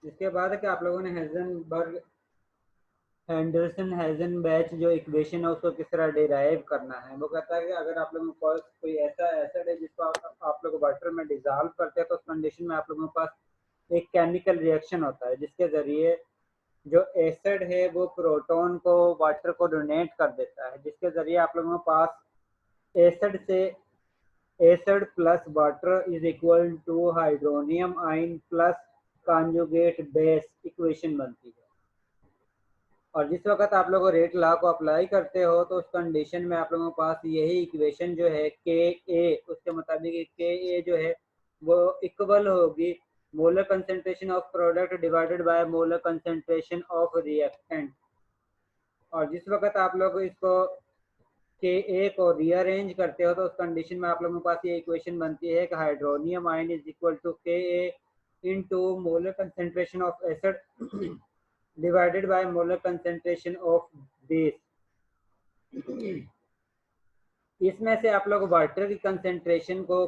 इसके बाद है कि आप लोगों ने हेजनबर्ग एंडरसन हेजनबैच जो इक्वेशन है उसको किस तरह डिराइव करना है। वो कहता है कि अगर आप लोगों के पास कोई ऐसा एसिड है जिसको आप लोग वाटर में डिजॉल्व करते हैं तो उस कंडीशन में आप लोगों के पास एक केमिकल रिएक्शन होता है जिसके ज़रिए जो एसिड है वो प्रोटॉन को वाटर को डोनेट कर देता है, जिसके ज़रिए आप लोगों के पास एसिड से acid plus water is equal to hydronium ion plus conjugate base equation बनती है। और जिस वक्त आप लोग रेट लॉ को अप्लाई करते हो तो उस कंडीशन में आप लोगों के पास यही इक्वेशन जो है के ए, उसके मुताबिक के ए जो है वो इक्वल होगी molar concentration of product divided by molar concentration of reactant. और जिस वक्त आप लोग इसको के ए को रीअरेंज करते हो तो उस कंडीशन में आप लोगों के पास ये इक्वेशन बनती है कि hydronium ion is equal to K A into molar concentration of acid divided by molar concentration of base. इसमें से आप लोग वाटर की कंसेंट्रेशन को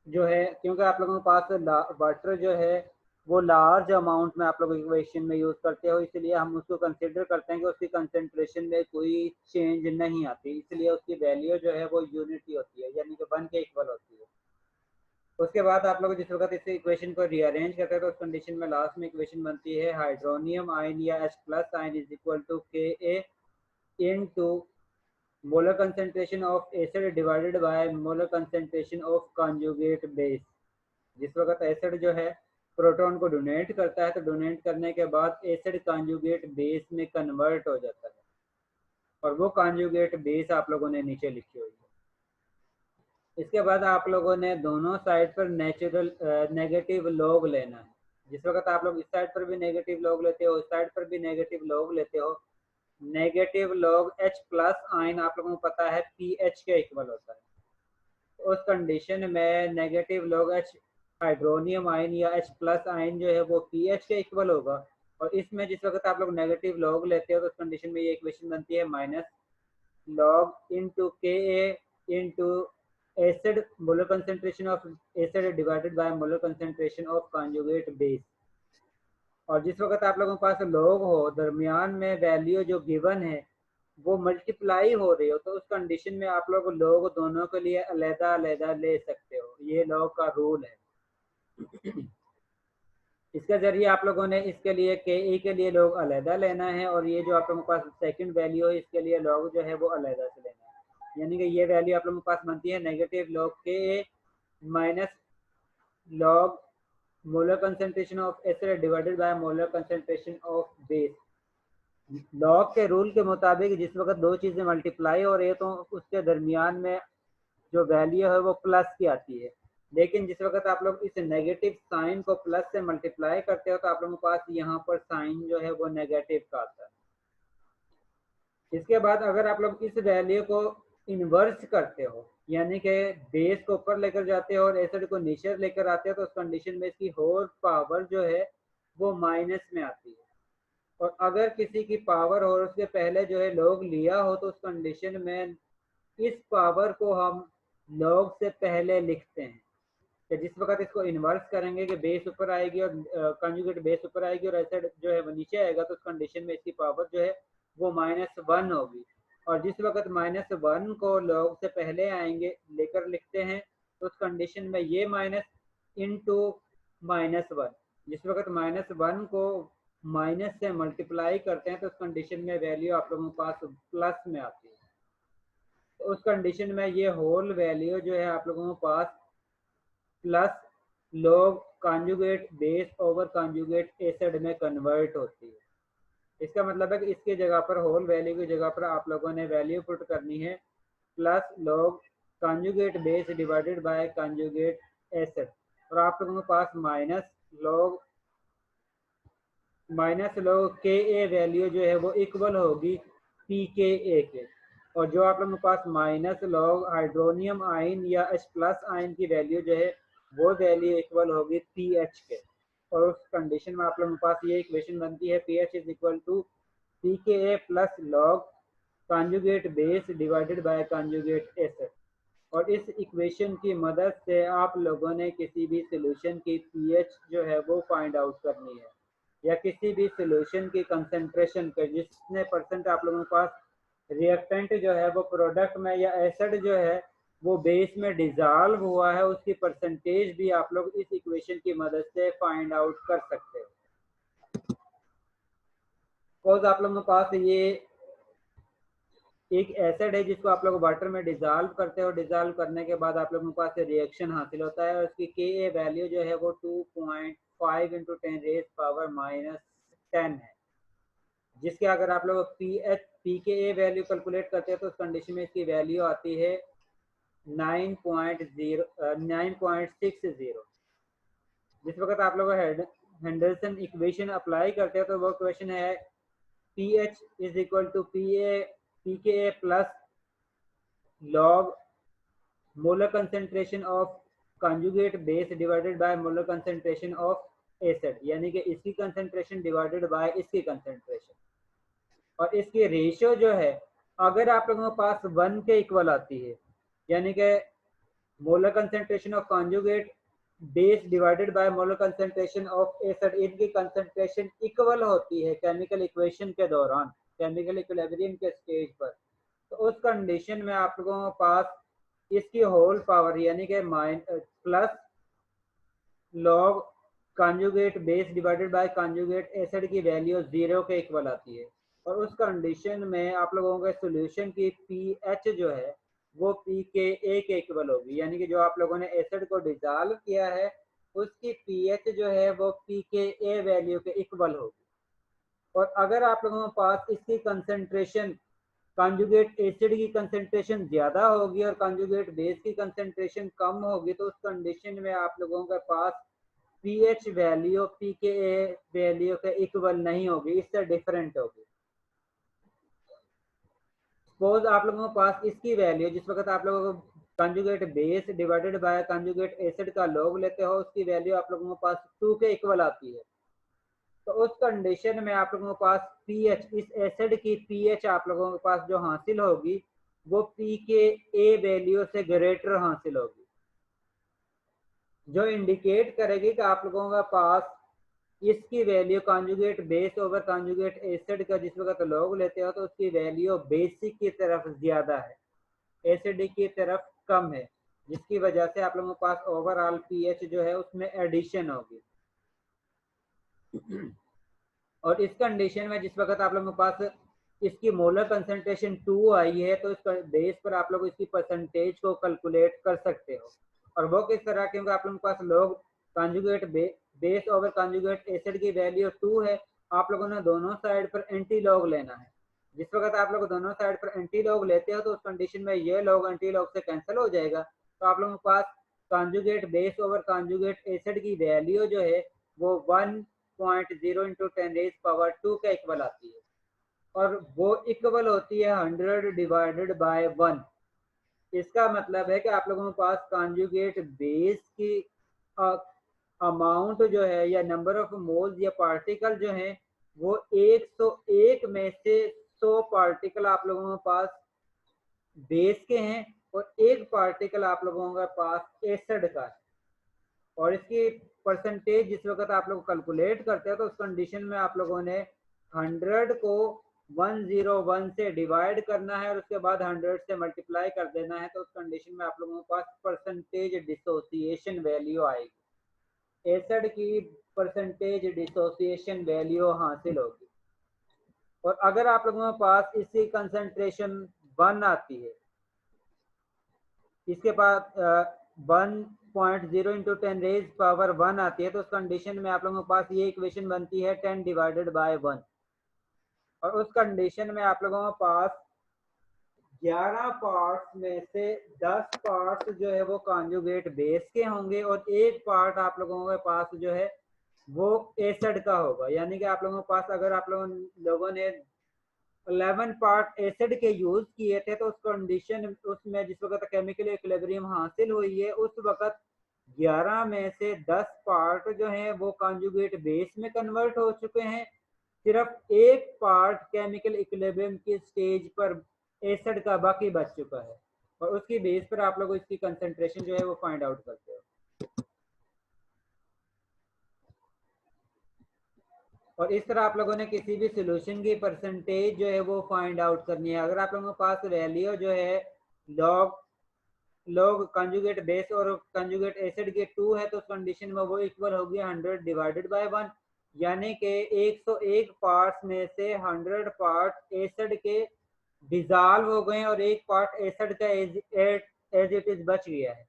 जो है, क्योंकि आप लोगों के पास वाटर जो है वो लार्ज अमाउंट में आप लोग इक्वेशन में यूज करते हो, इसलिए हम उसको कंसिडर करते हैं कि उसकी कंसेंट्रेशन में कोई चेंज नहीं आती, इसलिए उसकी वैल्यू जो है वो यूनिटी होती है, यानी कि 1 के इक्वल होती है। उसके बाद आप लोग जिस वक्त इस इक्वेशन को रीअरेंज करते हैं तो उस कंडीशन में लास्ट में इक्वेशन बनती है हाइड्रोनियम आयन या H plus ion is equal to K A into molar concentration of acid divided by molar concentration of conjugate base. जिस वक्त एसिड जो है प्रोटॉन को डोनेट करता है तो डोनेट करने के बाद एसिड कॉन्जुगेट बेस में कन्वर्ट हो जाता है, और वो कॉन्जुगेट बेस आप लोगों ने नीचे लिखी हुई है। इसके बाद आप लोगों ने दोनों साइड पर नेगेटिव लॉग लेना है। जिस वक्त आप लोग इस साइड पर भी नेगेटिव लॉग लेते हो, उस साइड पर भी नेगेटिव लॉग लेते हो, negative log H plus ion आप लोगों को पता है पीएच के इक्वल होता है। उस कंडीशन में negative log H hydronium ion या H प्लस आयन जो है वो पीएच के इक्वल होगा। और इसमें जिस वक्त आप लोग नेगेटिव लॉग लेते हो तो उस कंडीशन में ये इक्वेशन बनती है माइनस लॉग इनटू के A into acid molar concentration of acid divided by molar concentration of conjugate base. और जिस वक्त आप लोगों के पास लॉग हो दरमियान में वैल्यू जो गिवन है वो मल्टीप्लाई हो रही हो तो उस कंडीशन में आप लोग लॉग दोनों के लिए अलहदा अलहदा ले सकते हो, ये लॉग का रूल है। इसके जरिए आप लोगों ने इसके लिए के ई के लिए लॉग अलहदा लेना है, और ये जो आप लोगों के पास सेकंड वैल्यू है इसके लिए लॉग जो है वो अलहदा से लेना है, यानी कि ये वैल्यू आप लोगों के पास बनती है negative log K A minus log molar concentration of acid divided by molar concentration of base. Log के रूल के मुताबिक जिस वक्त दो चीज़ें मल्टीप्लाई हो रही है तो उसके दरमियान में जो वैल्यू है वो प्लस की आती है, लेकिन जिस वक्त आप लोग इस नेगेटिव साइन को प्लस से मल्टीप्लाई करते हो तो आप लोगों के पास यहाँ पर साइन जो है वो नेगेटिव का आता है। इसके बाद अगर आप लोग इस वैल्यू को इन्वर्स करते हो, यानी कि बेस को ऊपर लेकर जाते हो और एसिड को नीचे लेकर आते हो, तो उस कंडीशन में इसकी होल पावर जो है वो माइनस में आती है। और अगर किसी की पावर और उसके पहले जो है लॉग लिया हो तो उस कंडीशन में इस पावर को हम लॉग से पहले लिखते हैं। तो जिस वक्त इसको इन्वर्स करेंगे कि बेस ऊपर आएगी और कंजुगेट बेस ऊपर आएगी और एसिड जो है वो नीचे आएगा, तो उस कंडीशन में इसकी पावर जो है वो -1 होगी। और जिस वक्त -1 को लॉग से पहले आएंगे लेकर लिखते हैं तो उस कंडीशन में ये माइनस इंटू -1, जिस वक्त -1 को माइनस से मल्टीप्लाई करते हैं तो उस कंडीशन में वैल्यू आप लोगों के पास प्लस में आती है। तो उस कंडीशन में ये होल वैल्यू जो है आप लोगों के पास plus log conjugate base over conjugate acid में कन्वर्ट होती है। इसका मतलब है कि इसकी जगह पर होल वैल्यू की जगह पर आप लोगों ने वैल्यू पुट करनी है plus log conjugate base divided by conjugate acid, और आप लोगों के पास माइनस लॉग के ए वैल्यू जो है वो इक्वल होगी पी के ए के, और जो आप लोगों के पास माइनस लॉग हाइड्रोनियम आयन या H प्लस आयन की वैल्यू जो है वो वैल्यू इक्वल होगी पी एच के। और उस कंडीशन में आप लोगों के पास ये इक्वेशन बनती है P H is equal to P K A plus log conjugate base divided by conjugate acid. और इस इक्वेशन की मदद से आप लोगों ने किसी भी सोल्यूशन की पीएच जो है वो फाइंड आउट करनी है। या किसी भी सॉल्यूशन की कंसंट्रेशन के जितने परसेंट आप लोगों के पास रिएक्टेंट जो है वो प्रोडक्ट में या एसिड जो है वो बेस में डिजॉल्व हुआ है, उसकी परसेंटेज भी आप लोग इस इक्वेशन की मदद से फाइंड आउट कर सकते हो। सपोज आप लोगों के पास ये एक एसिड है जिसको आप लोग वाटर में डिजॉल्व करते हो, डिजॉल्व करने के बाद आप लोगों के पास रिएक्शन हासिल होता है और उसकी के वैल्यू जो है वो 2.5 इंटू 10 रेज पावर -10 है, जिसके अगर आप लोग पी के ए वैल्यू कैलकुलेट करते हैं तो उस कंडीशन में इसकी वैल्यू आती है 9.60। जिस वक्त आप लोग हेंडरसन इक्वेशन अप्लाई करते हैं तो वो इक्वेशन है pH is equal to P K A plus log molar concentration of conjugate base divided by molar concentration of acid, यानी कि इसकी कंसेंट्रेशन डिवाइडेड बाय इसकी कंसेंट्रेशन। और इसकी रेशियो जो है अगर आप लोगों के पास 1 के इक्वल आती है, यानी कि molar concentration of conjugate base divided by molar concentration of acid, इनकी कंसेंट्रेशन इक्वल होती है केमिकल इक्वेशन के दौरान, केमिकल इक्विलिब्रियम के स्टेज पर, तो उस कंडीशन में आप लोगों के पास इसकी होल पावर यानी कि plus log conjugate base divided by conjugate acid की वैल्यू 0 के इक्वल आती है। और उस कंडीशन में आप लोगों के सॉल्यूशन की पीएच जो है वो पी के ए के इक्वल होगी, यानी कि जो आप लोगों ने एसिड को डिसॉल्व किया है उसकी पीएच जो है वो पी के ए वैल्यू के इक्वल होगी। और अगर आप लोगों के पास इसकी कंसेंट्रेशन कॉन्जुगेट एसिड की कंसेंट्रेशन ज्यादा होगी और कॉन्जुगेट बेस की कंसेंट्रेशन कम होगी तो उस कंडीशन में आप लोगों के पास पीएच वैल्यू पी के ए वैल्यू के इक्वल नहीं होगी, इससे डिफरेंट होगी। सपोज आप लोगों के पास इसकी वैल्यू जिस वक्त आप लोगों को conjugate base divided by conjugate acid का लॉग लेते हो उसकी वैल्यू आप लोगों के पास 2 के इक्वल आती है, तो उस कंडीशन में आप लोगों के पास पीएच, इस एसिड की पीएच आप लोगों के पास जो हासिल होगी वो पी के ए वैल्यू से ग्रेटर हासिल होगी, जो इंडिकेट करेगी कि आप लोगों के पास इसकी value conjugate base over conjugate acid का जिस वक्त लॉग लेते हो तो उसकी वैल्यू बेसिक की तरफ ज्यादा है, एसिडिक की तरफ कम है, जिसकी वजह से आप लोगों के पास ओवरऑल पीएच जो है उसमें एडिशन होगी। और इस कंडीशन में जिस वक्त आप लोगों के पास इसकी मोलर कंसेंट्रेशन 2 आई है तो इस बेस पर आप लोग इसकी परसेंटेज को कैलकुलेट कर सकते हो। और वो किस तरह, क्योंकि आप लोगों के पास log conjugate base over conjugate acid की वैल्यू 2 है, आप लोगों ने दोनों साइड पर एंटी लॉग लेना है। जिस वक्त आप लोग दोनों साइड पर एंटी लॉग लेते हो तो उस कंडीशन में ये लॉग एंटी लॉग से कैंसिल हो जाएगा, तो आप लोगों के पास conjugate base over conjugate acid की वैल्यू जो है वो 1.0 इंटू 10 रेज पावर 2 के इक्वल आती है, और वो इक्वल होती है 100 डिवाइडेड बाय 1। इसका मतलब है कि आप लोगों के पास कॉन्जुगेट बेस की अमाउंट जो है या नंबर ऑफ मोल्स या पार्टिकल जो है वो 101 में से 100 पार्टिकल आप लोगों के पास बेस के हैं और एक पार्टिकल आप लोगों के पास एसिड का है। और इसकी परसेंटेज जिस वक्त आप लोग कैलकुलेट करते हैं तो उस कंडीशन में आप लोगों ने 100 को 101 से डिवाइड करना है और उसके बाद 100 से मल्टीप्लाई कर देना है, तो उस कंडीशन में आप लोगों के पास परसेंटेज डिसोसिएशन वैल्यू आएगी, एसिड की परसेंटेज डिसोसिएशन वैल्यू हासिल होगी। और अगर आप लोगों के पास इसकी कंसेंट्रेशन 1 आती है, इसके बाद 1.0 इंटू 10 रेज पावर 1 आती है, तो उस कंडीशन में आप लोगों के पास ये इक्वेशन बनती है 10 डिवाइडेड बाय 1। और उस कंडीशन में आप लोगों के पास 11 पार्ट्स में से 10 पार्ट्स जो है वो कॉन्जुगेट बेस के होंगे और एक पार्ट आप लोगों के पास जो है वो एसिड का होगा, यानी कि आप लोगों के पास अगर आप लोगों ने 11 पार्ट एसिड के यूज किए थे तो उस कंडीशन उसमें जिस वक्त केमिकल इक्विलिब्रियम हासिल हुई है उस वक्त 11 में से 10 पार्ट जो है वो कॉन्जुगेट बेस में कन्वर्ट हो चुके हैं, सिर्फ एक पार्ट केमिकल इक्विलिब्रियम की स्टेज पर एसिड का बाकी बच चुका है, और उसकी बेस पर आप लोग इसकी कंसेंट्रेशन जो है वो फाइंड आउट करते हो। और इस तरह आप लोगों ने किसी भी सोल्यूशन की परसेंटेज जो है वो फाइंड आउट करनी है। अगर आप लोगों के पास वैल्यू जो है लॉग कंजुगेट बेस और कंजुगेट एसिड के 2 है तो उस कंडीशन में वो इक्वल होगी 100 डिवाइडेड बाय 1, यानी कि 101 पार्ट्स में से 100 पार्ट एसिड के डिजॉल्व हो गए और एक पार्ट एसिड का एज इट इज बच गया है।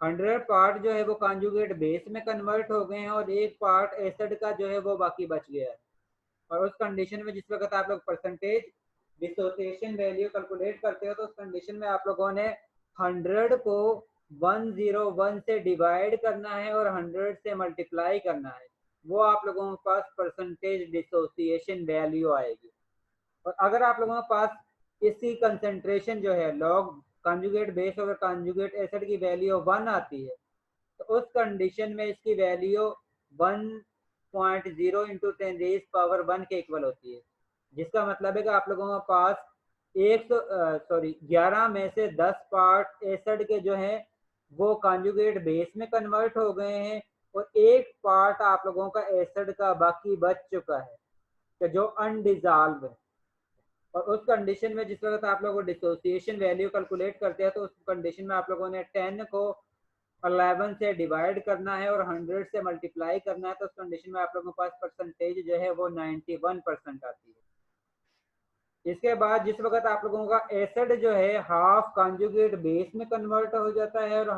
100 पार्ट जो है वो कंजुगेट बेस में कन्वर्ट हो गए हैं और एक पार्ट एसिड का जो है वो बाकी बच गया है। और उस कंडीशन में जिस वक्त आप लोग परसेंटेज डिसोसिएशन वैल्यू कैलकुलेट करते हो तो उस कंडीशन में आप लोगों ने 100 को 101 से डिवाइड करना है और 100 से मल्टीप्लाई करना है, वो आप लोगों के पास परसेंटेज डिसोसिएशन वैल्यू आएगी। और अगर आप लोगों के पास इसी कंसेंट्रेशन जो है लॉग कंजुगेट बेस और कंजुगेट एसिड की वैल्यू 1 आती है तो उस कंडीशन में इसकी वैल्यू 1.0 इंटू 10 रेज पावर 1 के इक्वल होती है, जिसका मतलब है कि आप लोगों के पास 11 में से 10 पार्ट एसिड के जो है वो कंजुगेट बेस में कन्वर्ट हो गए हैं और एक पार्ट आप लोगों का एसिड का बाकी बच चुका है कि जो अनडिजॉल्व है। और उस कंडीशन में जिस वक्त आप लोग डिसोसिएशन वैल्यू कैलकुलेट करते हैं तो उस कंडीशन में आप लोगों ने 10 को 11 से डिवाइड करना है और 100 से मल्टीप्लाई करना है तो उस कंडीशन में आप लोगों के पास परसेंटेज जो है वो 91% आती है। इसके बाद जिस वक्त आप लोगों का एसिड जो है हाफ कंजुगेट बेस में कन्वर्ट हो जाता है और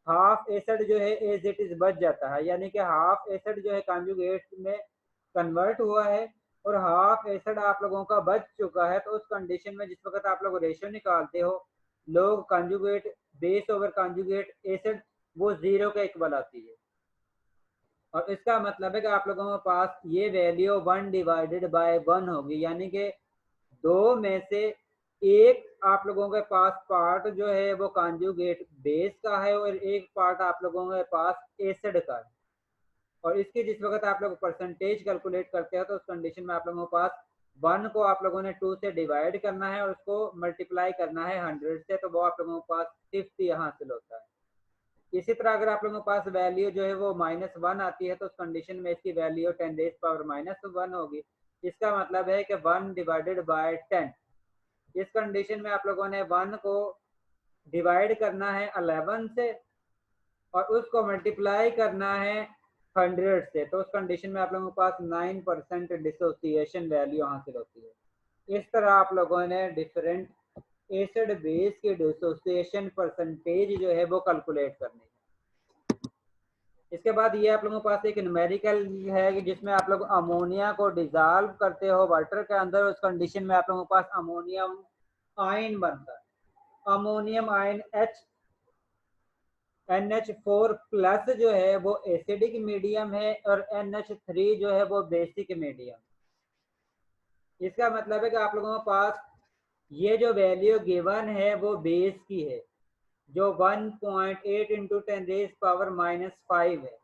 हाफ एसिड जो है एज इट इज बच जाता है, यानी कि हाफ एसिड जो है कंजुगेट में कन्वर्ट हुआ है और हाफ एसिड आप लोगों का बच चुका है तो उस कंडीशन में जिस वक्त आप लोग रेशियो निकालते हो लोग conjugate base over conjugate acid वो 0 के इक्वल आती है। और इसका मतलब है कि आप लोगों के पास ये वैल्यू 1 डिवाइडेड बाय 1 होगी, यानी कि 2 में से एक आप लोगों के पास पार्ट जो है वो कंजुगेट बेस का है और एक पार्ट आप लोगों के पास एसिड का है। और इसकी जिस वक्त आप लोग परसेंटेज कैलकुलेट करते हो तो उस कंडीशन में आप लोगों के पास 1 को आप लोगों ने 2 से डिवाइड करना है और उसको मल्टीप्लाई करना है 100 से, तो वो आप लोगों के पास 50 यहाँ हासिल होता है। इसी तरह अगर आप लोगों के पास वैल्यू जो है वो -1 आती है तो उस कंडीशन में इसकी वैल्यू 10 रेज़ पावर -1 होगी। इसका मतलब है कि 1 डिवाइडेड बाय 10। इस कंडीशन में आप लोगों ने 1 को डिवाइड करना है 11 से और उसको मल्टीप्लाई करना है 100 से, तो उस कंडीशन में आप लोगों के पास 9% डिसोसिएशन वैल्यू हासिल होती है। इस तरह आप लोगों ने डिफरेंट एसिड बेस की डिसोसिएशन परसेंटेज जो है वो कैलकुलेट करनी है। इसके बाद ये आप लोगों के पास एक न्यूमेरिकल है कि जिसमें आप लोग अमोनिया को डिजॉल्व करते हो वाटर के अंदर, उस कंडीशन में आप लोगों के पास अमोनियम आयन बनता है। अमोनियम आयन NH4 प्लस जो है वो एसिडिक मीडियम है और NH3 जो है वो बेसिक मीडियम। इसका मतलब है कि आप लोगों के पास ये जो वैल्यू गिवन है वो बेस की है जो 1.8 इंटू 10 रेज पावर -5 है।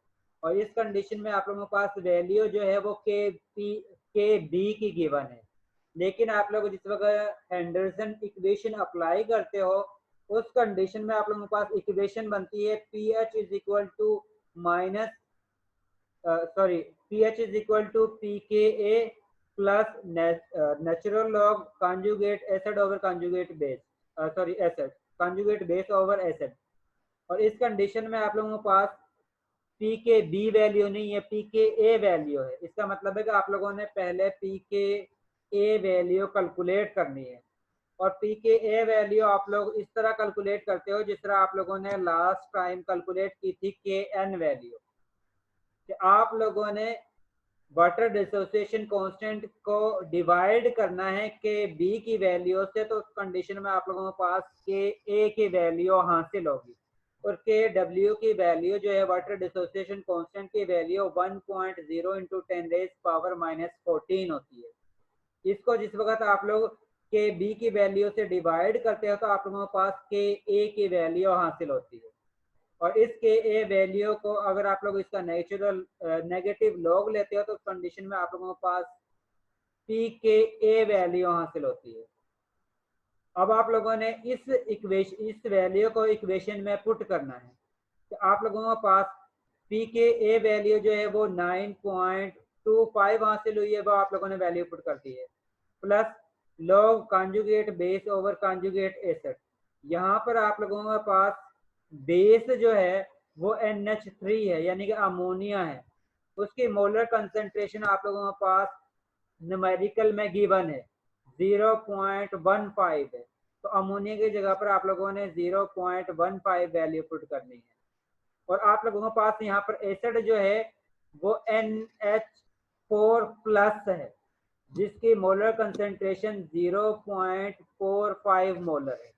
और इस कंडीशन में आप लोगों के पास वैल्यू जो है वो के बी की गिवन है, लेकिन आप लोग जिस वक्त हेंडरसन इक्वेशन अप्लाई करते हो उस कंडीशन में आप लोगों के पास इक्वेशन बनती है pH is equal to pKa plus natural log conjugate acid over conjugate base acid conjugate base over acid. और इस कंडीशन में आप लोगों के पास pKb वैल्यू नहीं है, pKa वैल्यू है। इसका मतलब है कि आप लोगों ने पहले pKa वैल्यू कैलकुलेट करनी है और pKa वैल्यू आप लोग इस तरह कैलकुलेट करते हो जिस तरह आप लोगों ने लास्ट टाइम कैलकुलेट की थी Kn वैल्यू, कि आप लोगों ने वाटर डिसोसिएशन कांस्टेंट को डिवाइड करना है के बी की वैल्यू से, तो उस कंडीशन में आप लोगों के पास के ए की वैल्यू हासिल होगी और के डब्ल्यू की वैल्यू जो है वाटर डिसोसिएशन कांस्टेंट की वैल्यू 1.0 इंटू 10 रेज पावर -14 होती है। इसको जिस वक्त आप लोग के बी की वैल्यू से डिवाइड करते हो तो आप लोगों के पास के ए की वैल्यू हासिल होती है। और इस के ए वैल्यू को अगर आप लोग इसका नेगेटिव लॉग लेते हो तो उस कंडीशन में आप लोगों के पास पी के ए वैल्यू हासिल होती है। अब आप लोगों ने इस वैल्यू को इक्वेशन में पुट करना है कि आप लोगों के पास पी के ए वैल्यू जो है वो 9.25 हासिल हुई है, वो आप लोगों ने वैल्यू पुट कर दी है, plus log conjugate base over conjugate acid. यहाँ पर आप लोगों के पास बेस जो है वो NH3 है, यानी कि अमोनिया है, उसकी मोलर कंसंट्रेशन आप लोगों के पास न्यूमेरिकल में गिवन है 0.15 है, तो अमोनिया की जगह पर आप लोगों ने 0.15 वैल्यू पुट करनी है। और आप लोगों के पास यहाँ पर एसिड जो है वो NH4 प्लस है, जिसकी मोलर कंसेंट्रेशन 0.45 मोलर है,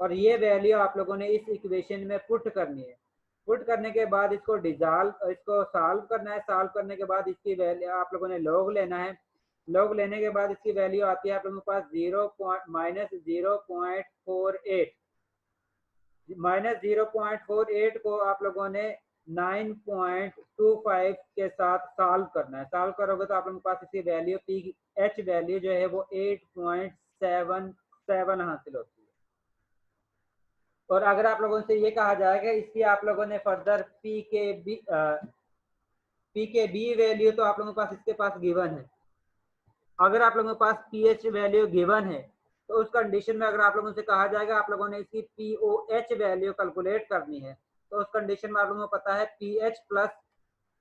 और ये वैल्यू आप लोगों ने इस इक्वेशन में पुट करनी है। पुट करने के बाद इसको इसको सॉल्व करना है। सॉल्व करने के बाद इसकी वैल्यू आप लोगों ने लॉग लेना है। लॉग लेने के बाद इसकी वैल्यू आती है आप लोगों के पास -0.48 को आप लोगों ने 9.25 के साथ सॉल्व करना है। सॉल्व करोगे तो आप लोगों के पास इसकी वैल्यू पीएच वैल्यू जो है वो 8.77 हासिल होती है। और अगर आप लोगों से ये कहा जाएगा इसकी आप लोगों ने फर्दर पी के बी वैल्यू, तो आप लोगों के पास इसके पास गिवन है। अगर आप लोगों के पास पीएच वैल्यू गिवन है तो उस कंडीशन में अगर आप लोगों से कहा जाएगा आप लोगों ने इसकी पीओएच वैल्यू कैलकुलेट करनी है, तो उस कंडीशन में आप लोगों को पता है pH plus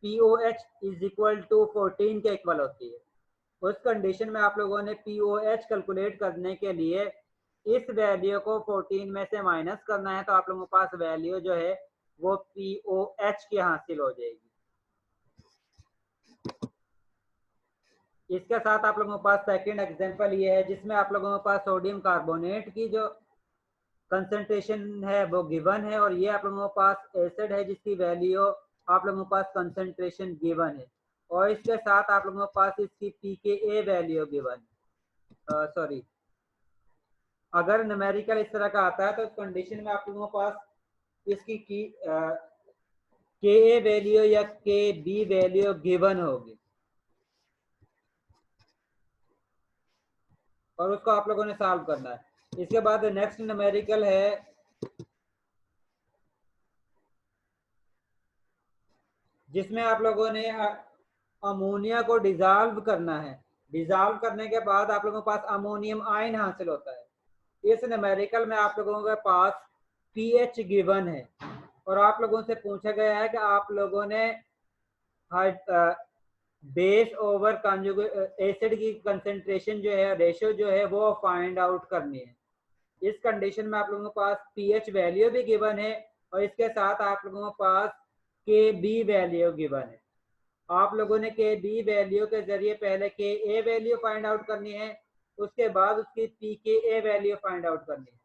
pOH is equal to 14 के इक्वल होती है। उस कंडीशन में आप लोगों ने पीओएच कैलकुलेट करने के लिए इस वैल्यू को 14 में से माइनस करना है, तो आप लोगों के पास वैल्यू जो है वो पीओएच की हासिल हो जाएगी। इसके साथ आप लोगों के पास सेकंड एग्जांपल ये है जिसमें आप लोगों के पास सोडियम कार्बोनेट की जो कंसंट्रेशन है वो गिवन है, और ये आप लोगों के पास एसिड है जिसकी वैल्यू आप लोगों के पास कंसंट्रेशन गिवन है, और इसके साथ आप लोगों के पास इसकी पीकेए वैल्यू गिवन है। सॉरी, अगर न्यूमेरिकल इस तरह का आता है तो उस कंडीशन में आप लोगों के पास इसकी के ए वैल्यू या के बी वैल्यू गिवन होगी, और उसको आप लोगों ने सॉल्व करना है। इसके बाद नेक्स्ट न्यूमेरिकल है जिसमें आप लोगों ने अमोनिया को डिजॉल्व करना है। डिजॉल्व करने के बाद आप लोगों के पास अमोनियम आयन हासिल होता है। इस न्यूमेरिकल में आप लोगों के पास पीएच गिवन है, और आप लोगों से पूछा गया है कि आप लोगों ने बेस ओवर कॉन्जुगेट एसिड की कंसेंट्रेशन जो है, रेशियो जो है वो फाइंड आउट करनी है। इस कंडीशन में आप लोगों के पास पीएच वैल्यू भी गिवन है, और इसके साथ आप लोगों के पास के बी वैल्यू गिवन है। आप लोगों ने के बी वैल्यू के जरिए पहले के ए वैल्यू फाइंड आउट करनी है, उसके बाद उसकी पी के ए वैल्यू फाइंड आउट करनी है।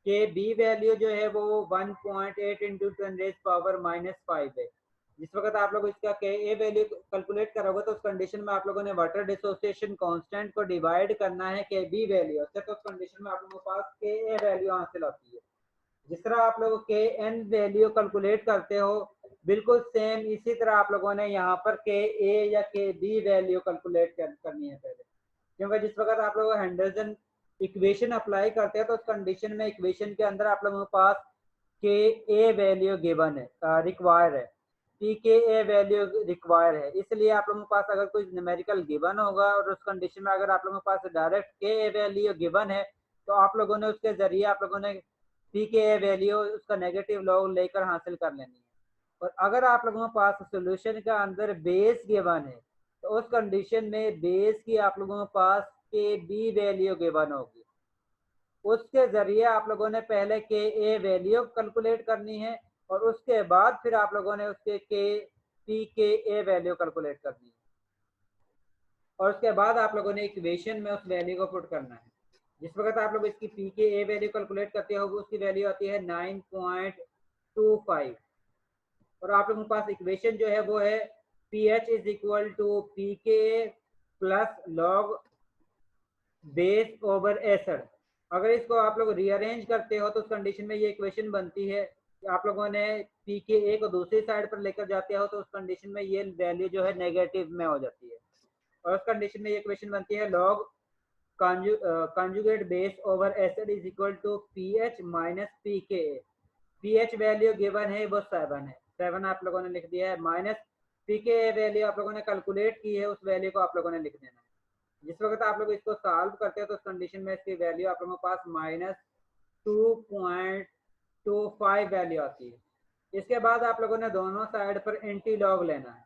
के बी वैल्यू जो है वो 1.8 इंटू 10⁻⁻5 है। जिस वक्त आप लोग इसका के ए वैल्यू कैलकुलेट करोगे तो उस कंडीशन में आप लोगों ने वाटर डिसोसिएशन कांस्टेंट को डिवाइड करना है के बी वैल्यू से, तो उस कंडीशन में आप लोगों के पास के ए वैल्यू हासिल होती है। जिस तरह आप लोग के एन वैल्यू कैलकुलेट करते हो, बिल्कुल सेम इसी तरह आप लोगों ने यहाँ पर के ए या के बी वैल्यू कैलकुलेट करनी है पहले, क्योंकि जिस वक्त आप लोग हेंडरसन इक्वेशन अप्लाई करते हैं तो उस कंडीशन में इक्वेशन के अंदर आप लोगों के पास के ए वैल्यू गिवन है, रिक्वायर है, पी के ए वैल्यू रिक्वायर है। इसलिए आप लोगों के पास अगर कोई न्यूमेरिकल गिवन होगा और उस कंडीशन में अगर आप लोगों के पास डायरेक्ट के ए वैल्यू गिवन है, तो आप लोगों ने उसके जरिए आप लोगों ने पी के ए वैल्यू उसका नेगेटिव लॉग लेकर हासिल कर लेनी है। और अगर आप लोगों के पास सोल्यूशन के अंदर बेस गिवन है तो उस कंडीशन में बेस की आप लोगों के पास के बी वैल्यू गिवन होगी। उसके जरिए आप लोगों ने पहले के ए वैल्यू कैलकुलेट करनी है, और उसके बाद फिर आप लोगों ने उसके के पी के ए वैल्यू कैलकुलेट करनी है, और उसके बाद आप लोगों ने इक्वेशन में उस वैल्यू को पुट करना है। जिस वक्त आप लोग इसकी पी के ए वैल्यू कैलकुलेट करते हो उसकी वैल्यू आती है 9.25, और आप लोगों के पास इक्वेशन जो है वो है P H is equal to P K plus log base over acid. अगर इसको आप लोग रीअरेंज करते हो तो उस कंडीशन में ये इक्वेशन बनती है कि आप लोगों ने पी के ए को दूसरी साइड पर लेकर जाते हो तो उस कंडीशन में ये वैल्यू जो है नेगेटिव में हो जाती है, और उस कंडीशन में ये इक्वेशन बनती है log conjugate base over acid is equal to pH minus pKa। pH value given है वो 7 है, 7 आप लोगों ने लिख दिया है, माइनस पी के वैल्यू आप लोगों ने कैलकुलेट की है, उस वैल्यू को आप लोगों ने लिख देना है। जिस वक्त आप लोग इसको सॉल्व करते हो तो उस कंडीशन में इसकी वैल्यू आप लोगों के पास -2.25 वैल्यू आती है। इसके बाद आप लोगों ने दोनों साइड पर एंटी लॉग लेना है,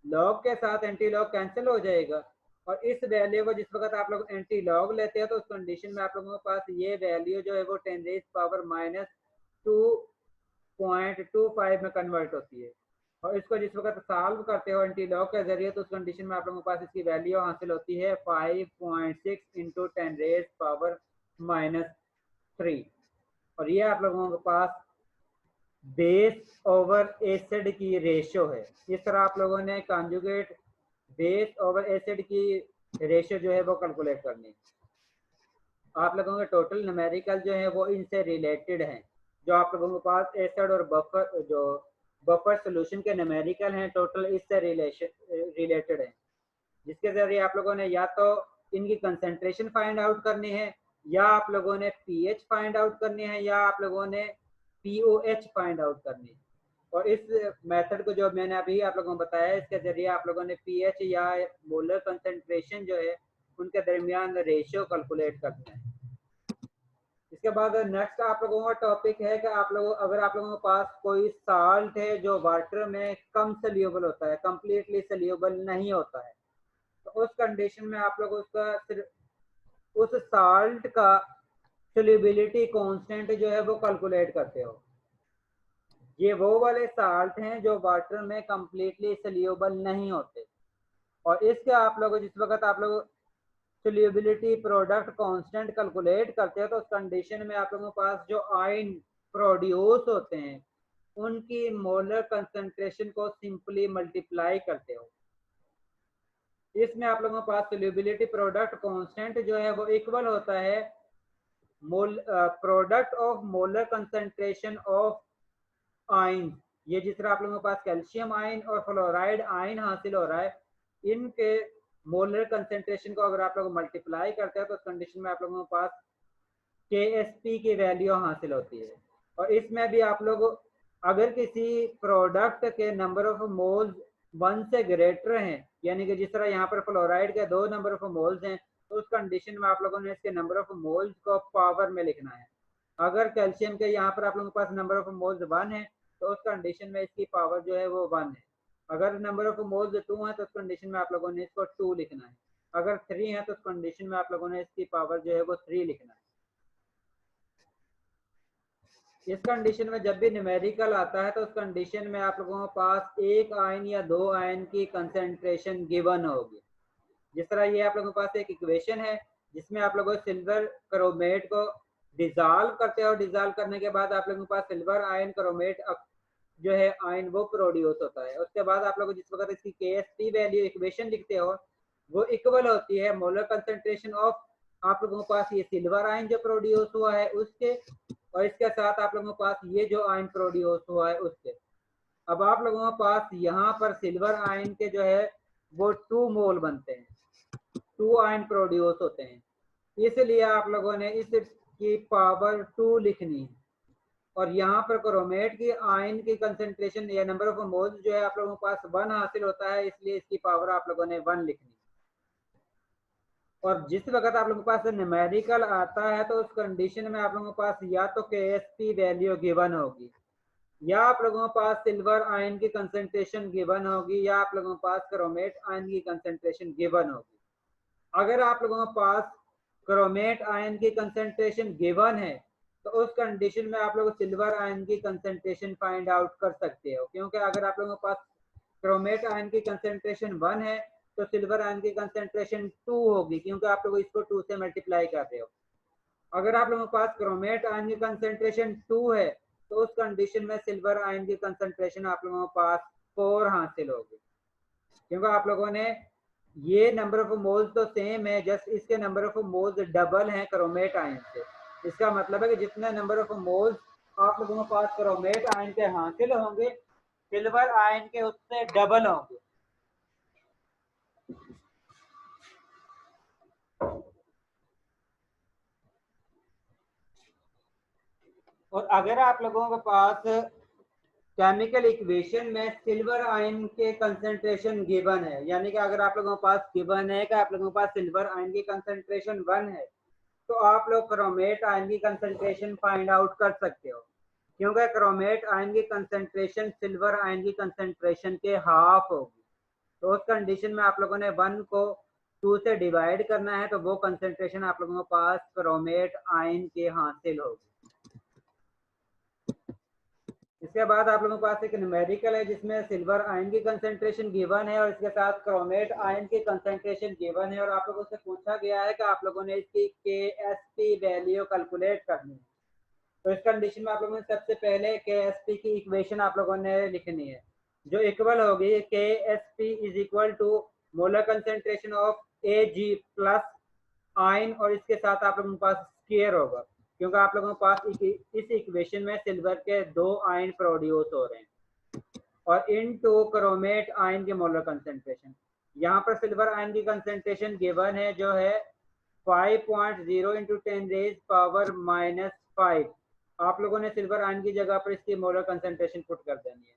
लॉग के साथ एंटी लॉग कैंसिल हो जाएगा, और इस वैल्यू को जिस वक्त आप लोग एंटी लॉग लेते हो तो उस कंडीशन में आप लोगों के पास ये वैल्यू जो है वो 10⁻².25 में कन्वर्ट होती है। और इसको जिस वक्त सॉल्व करते हो एंटी लॉग के जरिए तो उस कंडीशन में आप लोगों के पास इसकी वैल्यू हासिल होती है 5.6 × 10⁻³ और ये आप लोगों के पास बेस ओवर एसिड की रेशियो है। इस तरह आप लोगों ने कॉन्जुगेट बेस ओवर एसिड की रेशियो जो है वो कैलकुलेट करनी है। आप लोगों के टोटल न्यूमेरिकल जो है वो इनसे रिलेटेड हैं। जो आप लोगों के पास एसिड और बफर सोल्यूशन के न्यूमेरिकल हैं टोटल इससे रिलेटेड हैं, जिसके जरिए आप लोगों ने या तो इनकी कंसंट्रेशन फाइंड आउट करनी है, या आप लोगों ने पीएच फाइंड आउट करनी है, या आप लोगों ने पीओएच फाइंड आउट करनी है। और इस मेथड को जो मैंने अभी आप लोगों को बताया इसके जरिए आप लोगों ने पीएच या मोलर कंसंट्रेशन जो है उनके दरमियान रेशियो कैलकुलेट करना है। इसके बाद नेक्स्ट आप लोगों का टॉपिक है कि आप लोगों अगर आप लोगों के पास कोई साल्ट है जो वाटर में कम सोल्यूबल होता है, कंप्लीटली सोल्यूबल नहीं होता है, तो उस कंडीशन में आप लोग उसका सिर्फ उस साल्ट का सोल्यूबिलिटी कांस्टेंट जो है वो कैलकुलेट करते हो। ये वो वाले साल्ट हैं जो वाटर में कंप्लीटली सोल्यूबल नहीं होते, और इसके आप लोग जिस वक्त आप लोग सोल्यूबिलिटी प्रोडक्ट कांस्टेंट कैलकुलेट करते हो तो उस कंडीशन में आप लोगों के पास जो आयन प्रोड्यूस होते हैं उनकी मोलर कंसंट्रेशन को सिंपली मल्टीप्लाई करते हो। इसमें आप लोगों के पास सोल्यूबिलिटी प्रोडक्ट कांस्टेंट जो है वो इक्वल होता है product of molar concentration of ion. ये जिस तरह आप लोगों के पास कैल्शियम आयन और फ्लोराइड आयन हासिल हो रहा है, इनके मोलर कंसंट्रेशन को अगर आप लोग मल्टीप्लाई करते हैं तो उस कंडीशन में आप लोगों के पास KSP की वैल्यू हासिल होती है। और इसमें भी आप लोग अगर किसी प्रोडक्ट के नंबर ऑफ मोल्स 1 से ग्रेटर हैं, यानी कि जिस तरह यहाँ पर फ्लोराइड के 2 नंबर ऑफ मोल्स हैं, तो उस कंडीशन में आप लोगों ने इसके नंबर ऑफ मोल्स को पावर में लिखना है। अगर कैल्शियम के यहाँ पर आप लोगों के पास नंबर ऑफ मोल्स 1 है तो उस कंडीशन में इसकी पावर जो है वो 1 है। अगर नंबर ऑफ मोल्स 2 है तो उस कंडीशन में आप लोगों ने इसको 2 लिखना है। अगर 3 है तो उस कंडीशन में आप लोगों ने इसकी पावर जो है वो 3 लिखना है। इस कंडीशन में जब भी न्यूमेरिकल आता है तो उस कंडीशन में आप लोगों के पास एक आयन या 2 आयन की कंसंट्रेशन गिवन होगी। जिस तरह ये आप लोगों के पास एक इक्वेशन है जिसमें आप लोगों सिल्वर क्रोमेट को डिजॉल्व करते हो, डिजॉल्व करने के बाद आप लोगों के पास सिल्वर आयन क्रोमेट जो है आयन वो प्रोड्यूस होता है। उसके बाद आप लोग जिस वक्त इसकी KSP वैल्यू इक्वेशन लिखते हो वो इक्वल होती है मोलर कंसंट्रेशन ऑफ आप लोगों के पास ये सिल्वर आयन जो प्रोड्यूस हुआ है उसके, और इसके साथ आप लोगों के पास ये जो आयन प्रोड्यूस हुआ है उसके। अब आप लोगों के पास यहाँ पर सिल्वर आयन के जो है वो 2 मोल बनते हैं, 2 आयन प्रोड्यूस होते हैं, इसलिए आप लोगों ने इसकी पावर 2 लिखनी है। और यहाँ पर क्रोमेट की आयन की कंसंट्रेशन या नंबर ऑफ मोल्स जो है आप लोगों के पास 1 हासिल होता है, इसलिए इसकी पावर आप लोगों ने 1 लिखनी है। और जिस वक्त आप लोगों के पास न्यूमेरिकल आता है तो उस कंडीशन में आप लोगों के पास या तो KSP वैल्यू गिवन होगी, या आप लोगों के पास सिल्वर आयन की कंसंट्रेशन गिवन होगी, या आप लोगों के पास क्रोमेट आयन की कंसंट्रेशन गिवन होगी। अगर आप लोगों के पास क्रोमेट आयन की कंसंट्रेशन गिवन है तो उस कंडीशन में आप लोग सिल्वर आयन की कंसंट्रेशन फाइंड आउट कर सकते हो, क्योंकि अगर आप लोगों के पास क्रोमेट आयन की कंसंट्रेशन 1 है तो सिल्वर आयन की कंसंट्रेशन 2 होगी, क्योंकि आप लोग इसको 2 से मल्टीप्लाई कर रहे हो। अगर आप लोगों के पास क्रोमेट आयन की कंसंट्रेशन 2 है तो उस कंडीशन में सिल्वर आयन की कंसंट्रेशन आप लोगों के पास 4 हासिल होगी, क्योंकि आप लोगों ने ये नंबर ऑफ मोल्स तो सेम है, जस्ट इसके नंबर ऑफ मोल्स डबल हैं क्रोमेट आयन से। इसका मतलब है कि जितने नंबर ऑफ मोल्स आप लोगों के पास क्रोमेट आयन के हासिल होंगे सिल्वर आयन के उससे डबल होंगे। और अगर आप लोगों के पास केमिकल इक्वेशन में सिल्वर आयन के कंसंट्रेशन गिवन है, यानी कि अगर आप लोगों के पास गिवन है कि आप लोगों के पास सिल्वर आयन की कंसंट्रेशन 1 है, तो आप लोग क्रोमेट आयन की कंसंट्रेशन फाइंड आउट कर सकते हो, क्योंकि क्रोमेट आयन की कंसंट्रेशन सिल्वर आयन की कंसंट्रेशन के हाफ होगी। तो उस कंडीशन में आप लोगों ने 1 को 2 से डिवाइड करना है, तो वो कंसंट्रेशन आप लोगों के पास क्रोमेट आयन के हासिल होगी। इसके बाद आप लोगों के पास एक न्यूमेरिकल है जिसमें सिल्वर आयन की कंसंट्रेशन गिवन है और इसके साथ क्रोमेट आयन की कंसंट्रेशन गिवन है, और आप लोगों से पूछा गया है कि आप लोगों ने इसकी KSP वैल्यू कैलकुलेट करनी है। तो इस कंडीशन में आप लोगों ने सबसे पहले KSP की इक्वेशन आप लोगों ने लिखनी है, जो इक्वल होगी KSP is equal to molar concentration of Ag plus ion, और इसके साथ आप लोगों के पास स्क्वायर होगा, क्योंकि आप लोगों के पास इस इक्वेशन में सिल्वर के 2 आयन प्रोड्यूस हो रहे हैं, और इनटू क्रोमेट आयन के मोलर कंसंट्रेशन। यहाँ पर सिल्वर आयन की कंसंट्रेशन गिवन है जो है 5.0 इंटू 10 रेज पावर -5। आप लोगों ने सिल्वर आयन की जगह पर इसकी मोलर कंसंट्रेशन पुट कर देनी है।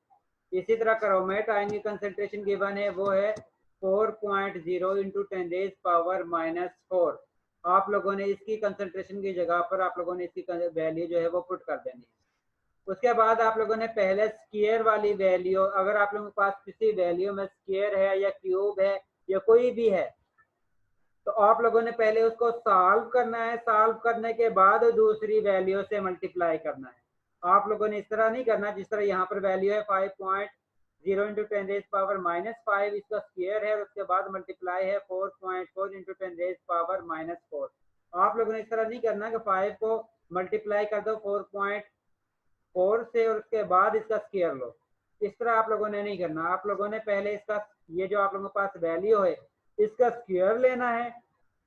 इसी तरह क्रोमेट आयन की कंसंट्रेशन गिवन है वो है 4.0 इंटू 10 रेज पावर -4। आप लोगों ने इसकी कंसंट्रेशन की जगह पर आप लोगों ने इसकी वैल्यू जो है वो पुट कर देनी है। उसके बाद आप लोगों ने पहले स्क्वायर वाली वैल्यू, अगर आप लोगों के पास किसी वैल्यू में स्क्वायर है या क्यूब है या कोई भी है, तो आप लोगों ने पहले उसको सॉल्व करना है। सॉल्व करने के बाद दूसरी वैल्यू से मल्टीप्लाई करना है। आप लोगों ने इस तरह नहीं करना जिस तरह यहाँ पर वैल्यू है 5.0 इंटू 10 रेज पावर -5, इसका स्क्वायर है और उसके बाद मल्टीप्लाई है 4.4 इंटू 10 रेज पावर -4। आप लोगों ने इस तरह नहीं करना कि 5 को मल्टीप्लाई कर दो 4.4 से और उसके बाद इसका स्क्वायर लो। इस तरह आप लोगों ने नहीं करना। आप लोगों ने पहले इसका, ये जो आप लोगों के पास वैल्यू है इसका स्क्वायर लेना है,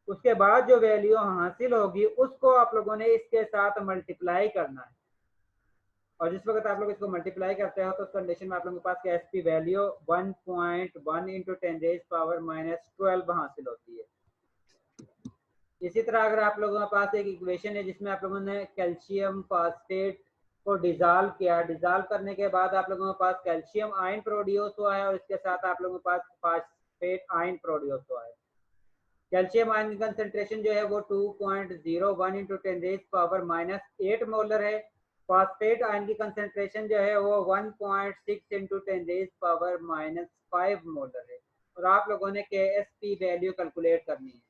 उसके बाद जो वैल्यू हासिल होगी उसको आप लोगों ने इसके साथ मल्टीप्लाई करना है, और जिस वक्त आप लोग इसको मल्टीप्लाई करते हो तो उस कंडीशन में आप लोगों के पास KSP value 1.1 into 10 raise power -12 हासिल होती है। इसी तरह अगर आप लोगों के पास एक इक्वेशन है जिसमें आप लोगों ने कैल्शियम फास्फेट को डिजॉल्व किया, डिजॉल्व करने के बाद आप लोगों के पास कैल्शियम आयन प्रोड्यूस हुआ है और इसके साथ आप लोगों के पास फास्फेट आयन प्रोड्यूस हुआ है। कैल्शियम आयन की कंसंट्रेशन जो है वो 2.01 इंटू 10 रेज पावर -8 मोलर है। फास्फेट आयन की कंसंट्रेशन जो है वो 1.6 इंटू 10 रेज पावर -5 मोलर है, और आप लोगों ने KSP वैल्यू कैलकुलेट करनी है।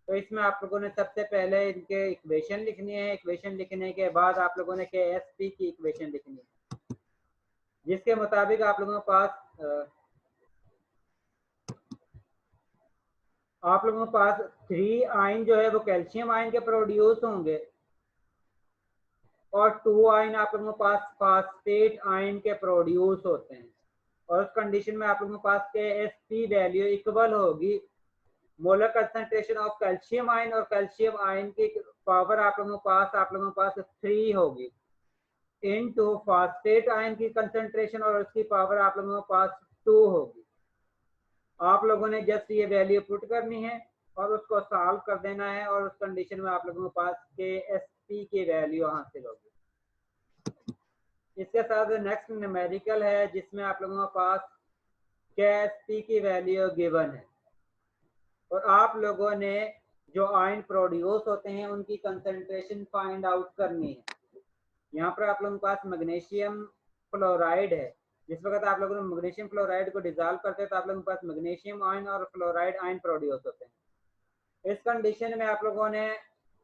तो इसमें आप लोगों ने सबसे पहले इनके इक्वेशन लिखनी है। इक्वेशन लिखने के बाद आप लोगों ने KSP की इक्वेशन लिखनी है, जिसके मुताबिक आप लोगों के पास आप लोगों के पास 3 आयन जो है वो कैल्शियम आयन के प्रोड्यूस होंगे और 2 आयन आप लोगों के पास फास्फेट आयन के प्रोड्यूस होते हैं, और उस कंडीशन में आप लोगों के पास KSP वैल्यू इक्वल होगी molar concentration of calcium ion, और कैल्शियम आयन की पावर आप लोगों के पास 3 होगी इनटू फास्फेट आयन की कंसंट्रेशन और उसकी पावर आप लोगों के पास 2 होगी। आप लोगों ने जस्ट ये वैल्यू पुट करनी है और उसको सॉल्व कर देना है, और उस कंडीशन में आप लोगों के पास KSP की वैल्यू हासिल होगी। इसके साथ नेक्स्ट न्यूमेरिकल है जिसमें आप लोगों के पास KSP की वैल्यू गिवन है, और आप लोगों ने जो आयन प्रोड्यूस होते हैं उनकी कंसंट्रेशन फाइंड आउट करनी है। यहाँ पर आप लोगों के पास मैग्नीशियम फ्लोराइड है। जिस वक्त आप लोगों ने मैग्नीशियम फ्लोराइड को डिजॉल्व करते हैं तो आप लोगों के पास मैग्नीशियम आयन और फ्लोराइड आयन प्रोड्यूस होते हैं। इस कंडीशन में आप लोगों ने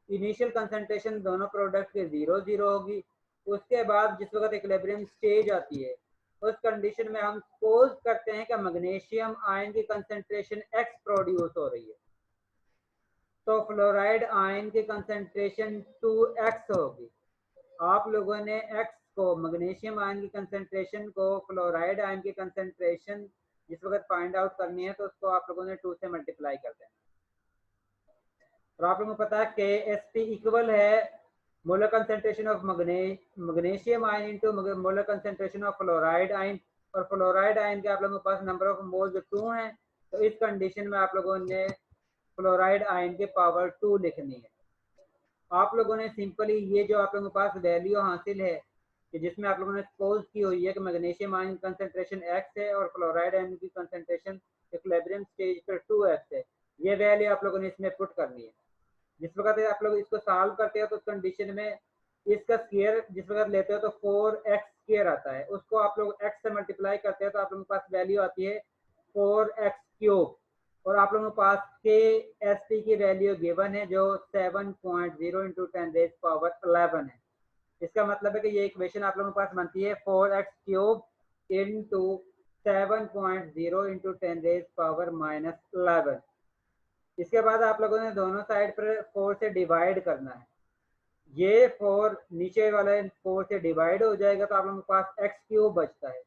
इनिशियल कंसंट्रेशन दोनों प्रोडक्ट के 0-0 होगी। उसके बाद जिस वक्त इक्विलिब्रियम स्टेज आती है उस कंडीशन में हम सपोज करते हैं कि मैग्नीशियम आयन की कंसंट्रेशन X प्रोड्यूस हो रही है, तो फ्लोराइड आयन की कंसंट्रेशन 2X होगी। आप लोगों ने X को, मैग्नीशियम आयन की कंसंट्रेशन को फ्लोराइड आयन की कंसंट्रेशन जिस वक्त फाइंड आउट करनी है तो उसको आप लोगों ने 2 से मल्टीप्लाई कर देना। और आप लोगों को पता है KSP इक्वल है molar concentration of magnesium ion into molar concentration of fluoride ion, और फ्लोराइड आयन के आप लोगों के पास नंबर ऑफ मोल्स 2 हैं, तो इस कंडीशन में आप लोगों ने फ्लोराइड आयन के पावर 2 लिखनी है। आप लोगों ने सिंपली ये जो आप लोगों के पास वैल्यू हासिल है कि जिसमें आप लोगों ने सपोज की हुई है कि मैग्नीशियम आयन कंसंट्रेशन x है और क्लोराइड आयन की कंसंट्रेशन इक्विलिब्रियम स्टेज पर 2x है। ये वैल्यू आप लोगों ने इसमें पुट करनी है। जिस वक्त आप लोग इसको सॉल्व करते हो तो उस कंडीशन में इसका स्क्वायर जिस वक्त लेते हो तो 4x स्क्वायर आता है, उसको आप लोग x से मल्टीप्लाई करते हो तो आप लोगों के पास वैल्यू आती है 4x क्यूब, और आप लोगों के पास के एस टी की वैल्यू गिवन है जो 7.0 इंटू 10⁻11 है। इसका मतलब है कि ये इक्वेशन आप लोगों के पास बनती है 4x क्यूब इंटू 7.0 इंटू 10⁻11। इसके बाद आप लोगों ने दोनों साइड पर 4 से डिवाइड करना है। ये 4 नीचे वाला 4 से डिवाइड हो जाएगा तो आप लोगों के पास x क्यूब बचता है।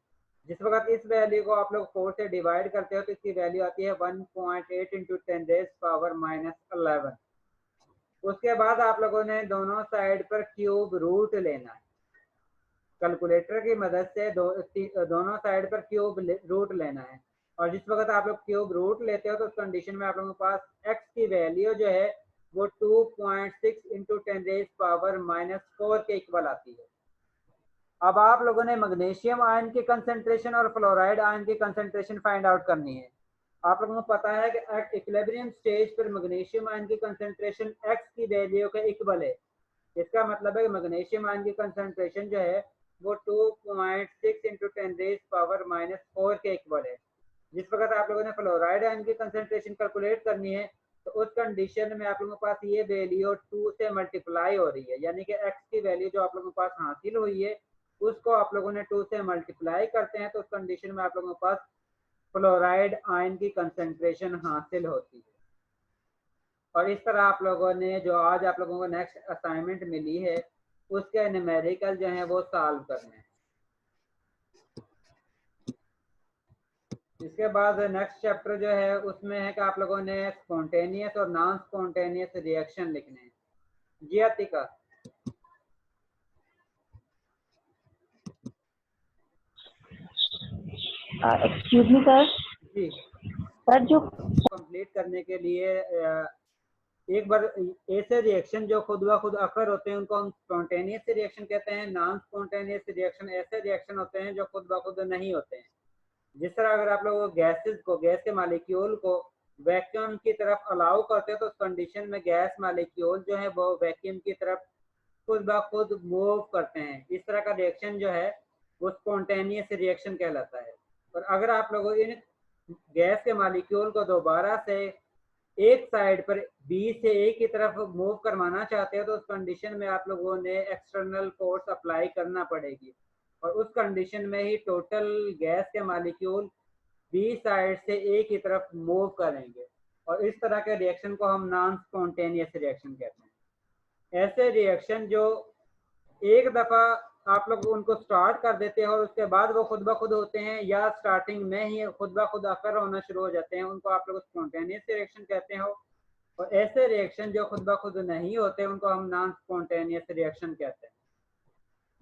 जिस वक्त इस वैल्यू को आप लोग 4 से डिवाइड करते हो तो इसकी वैल्यू आती है 1.8 इंटू 10⁻11। उसके बाद आप लोगों ने दोनों साइड पर क्यूब रूट लेना है। कैलकुलेटर की मदद से दोनों साइड पर क्यूब रूट लेना है, और जिस वक्त आप लोग क्यूब रूट लेते हो तो उस कंडीशन में आप लोगों के पास x की वैल्यू जो है वो 2.6 इंटू 10⁻⁻4 के इक्वल आती है। अब आप लोगों ने मैग्नीशियम आयन की कंसंट्रेशन और फ्लोराइड आयन की कंसंट्रेशन फाइंड आउट करनी है। आप लोगों को पता है कि एट इक्विलिब्रियम स्टेज पर मैग्नीशियम आयन की कंसंट्रेशन x की वैल्यू के इक्वल है। इसका मतलब है कि मैग्नीशियम आयन की कंसंट्रेशन जो है वो 2.6 इंटू 10⁻⁻4 के इक्वल है। जिस वक्त आप लोगों ने फ्लोराइड आयन की कंसंट्रेशन कैलकुलेट करनी है तो उस कंडीशन में आप लोगों के पास ये वैल्यू 2 से मल्टीप्लाई हो रही है, यानी कि x की वैल्यू जो आप लोगों के पास हासिल हुई है उसको आप लोगों ने 2 से मल्टीप्लाई करते हैं तो उस कंडीशन में आप लोगों के पास फ्लोराइड आयन की कंसंट्रेशन हासिल होती है। और इस तरह आप लोगों ने जो आज आप लोगों को नेक्स्ट असाइनमेंट मिली है उसके न्यूमेरिकल जो है वो सॉल्व करने हैं। इसके बाद नेक्स्ट चैप्टर जो है उसमें है कि आप लोगों ने स्पॉन्टेनियस और नॉन स्पॉन्टेनियस रिएक्शन लिखने हैं। जी अतिका। Excuse me sir. जी सर जो कंप्लीट करने के लिए एक बार ऐसे रिएक्शन जो खुद ब खुद अकर होते हैं उनको हम स्पॉन्टेनियस रिएक्शन कहते हैं। नॉन स्पॉन्टेनियस रिएक्शन ऐसे रिएक्शन होते हैं जो खुद ब खुद नहीं होते हैं। जिस तरह अगर आप लोग गैसेस को, गैस के मालिक्यूल को वैक्यूम की तरफ अलाउ करते हैं तो उस कंडीशन में गैस मालिक्यूल जो है वो वैक्यूम की तरफ खुद ब खुद मूव करते हैं। इस तरह का रिएक्शन जो है वो स्पॉन्टेनियस रिएक्शन कहलाता है। और अगर आप लोग इन गैस के मालिक्यूल को दोबारा से एक साइड पर बी से ए की तरफ मूव करवाना चाहते हो तो उस कंडीशन में आप लोगों ने एक्सटर्नल फोर्स अप्लाई करना पड़ेगी, और उस कंडीशन में ही टोटल गैस के मालिक्यूल बी साइड से ए की तरफ मूव करेंगे, और इस तरह के रिएक्शन को हम नॉन स्पॉन्टेनियस रिएक्शन कहते हैं। ऐसे रिएक्शन जो एक दफ़ा आप लोग उनको स्टार्ट कर देते हैं और उसके बाद वो खुद ब खुद होते हैं या स्टार्टिंग में ही खुद ब खुद अकर होना शुरू हो जाते हैं, उनको आप लोग स्पॉन्टेनियस रिएक्शन कहते हो। और ऐसे रिएक्शन जो खुद ब खुद नहीं होते उनको हम नॉन स्पॉन्टेनियस रिएक्शन कहते हैं।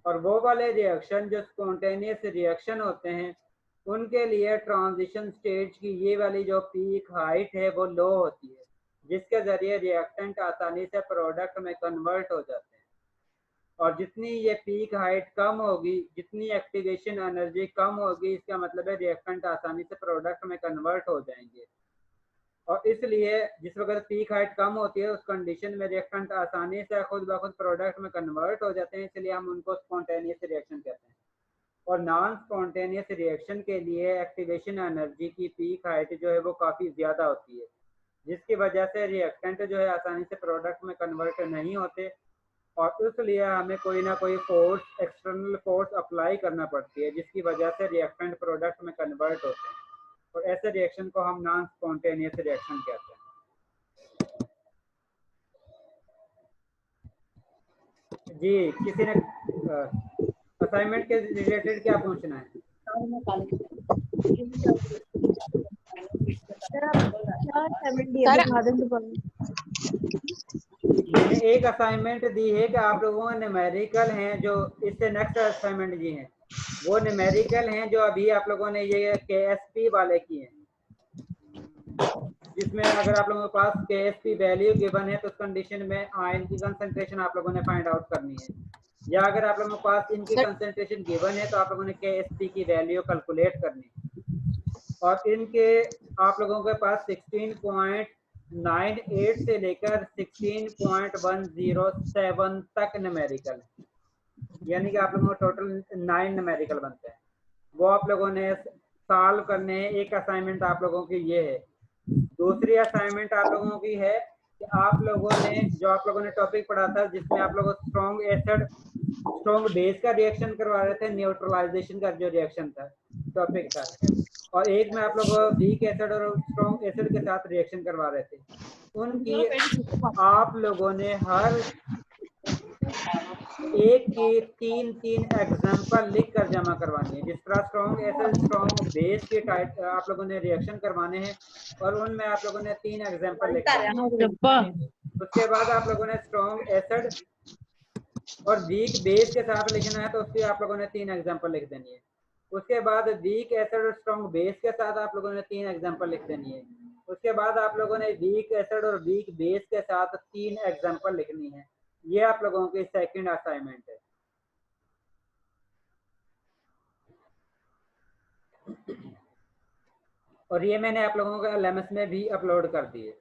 और वो वाले रिएक्शन जो स्पॉन्टेनियस रिएक्शन होते हैं उनके लिए ट्रांजिशन स्टेज की ये वाली जो पीक हाइट है वो लो होती है, जिसके ज़रिए रिएक्टेंट आसानी से प्रोडक्ट में कन्वर्ट हो जाते हैं। और जितनी ये पीक हाइट कम होगी, जितनी एक्टिवेशन एनर्जी कम होगी, इसका मतलब है रिएक्टेंट आसानी से प्रोडक्ट में कन्वर्ट हो जाएंगे। और इसलिए जिस वक्त पीक हाइट कम होती है उस कंडीशन में रिएक्टेंट आसानी से खुद ब खुद प्रोडक्ट में कन्वर्ट हो जाते हैं, इसलिए हम उनको स्पॉन्टेनियस रिएक्शन कहते हैं। और नॉन स्पॉन्टेनियस रिएक्शन के लिए एक्टिवेशन एनर्जी की पीक हाइट जो है वो काफ़ी ज़्यादा होती है, जिसकी वजह से रिएक्टेंट जो है आसानी से प्रोडक्ट में कन्वर्ट नहीं होते, और इसलिए हमें कोई ना कोई फोर्स, एक्सटर्नल फोर्स अप्लाई करना पड़ती है, जिसकी वजह से रिएक्टेंट प्रोडक्ट में कन्वर्ट होते हैं। और ऐसे रिएक्शन को हम नॉन स्पॉन्टेनियस रिएक्शन कहते हैं। जी किसी ने असाइनमेंट के रिलेटेड क्या पूछना है? मैंने एक असाइनमेंट दी है कि आप लोगों को न्यूमेरिकल हैं जो इससे नेक्स्ट असाइनमेंट दी है वो न्यूमेरिकल हैं जो अभी आप लोगों ने ये KSP वाले की हैं, जिसमें अगर आप लोगों के पास KSP वैल्यू गिवन है तो उस कंडीशन में आयन की कंसंट्रेशन आप लोगों ने फाइंड आउट करनी है। या अगर आप लोगों के पास इनकी कंसेंट्रेशन गिवन है तो आप लोगों ने KSP की वैल्यू कैलकुलेट करनी है। और इनके आप लोगों के पास 16.98 से लेकर 16.107 तक न्यूमेरिकल है, यानी कि आप लोगों को टोटल 9 न्यूमेरिकल बनते हैं। वो आप लोगों ने सॉल्व करने हैं। एक असाइनमेंट आप लोगों की ये है। दूसरी असाइनमेंट आप लोगों की है कि आप लोगों ने जो आप लोगों ने टॉपिक पढ़ा था जिसमें आप लोगों को स्ट्रॉन्ग एसिड स्ट्रॉन्ग बेस का रिएक्शन करवा रहे थे, न्यूट्रलाइजेशन का जो रिएक्शन था टॉपिक था, और एक में आप लोग वीक एसिड और स्ट्रॉन्ग एसिड के साथ रिएक्शन करवा रहे थे। उनकी आप लोगों ने हर एक की 3 एग्जाम्पल लिख कर जमा करवानी है। जिस तरह स्ट्रॉन्ग एसिड स्ट्रॉन्ग बेस के टाइप आप लोगों ने रिएक्शन करवाने हैं और उनमें आप लोगों ने 3 एग्जाम्पल लिख देने हैं। उसके बाद आप लोगों ने स्ट्रॉन्ग एसिड और वीक बेस के साथ लिखना है तो उसकी आप लोगों ने 3 एग्जाम्पल लिख देनी है। उसके बाद वीक एसिड और स्ट्रॉन्ग बेस के साथ आप लोगों ने 3 एग्जाम्पल लिख देनी है। उसके बाद आप लोगों ने वीक एसिड और वीक बेस के साथ 3 एग्जाम्पल लिखनी है। ये आप लोगों की सेकंड असाइनमेंट है। और ये मैंने आप लोगों को LMS में भी अपलोड कर दिए।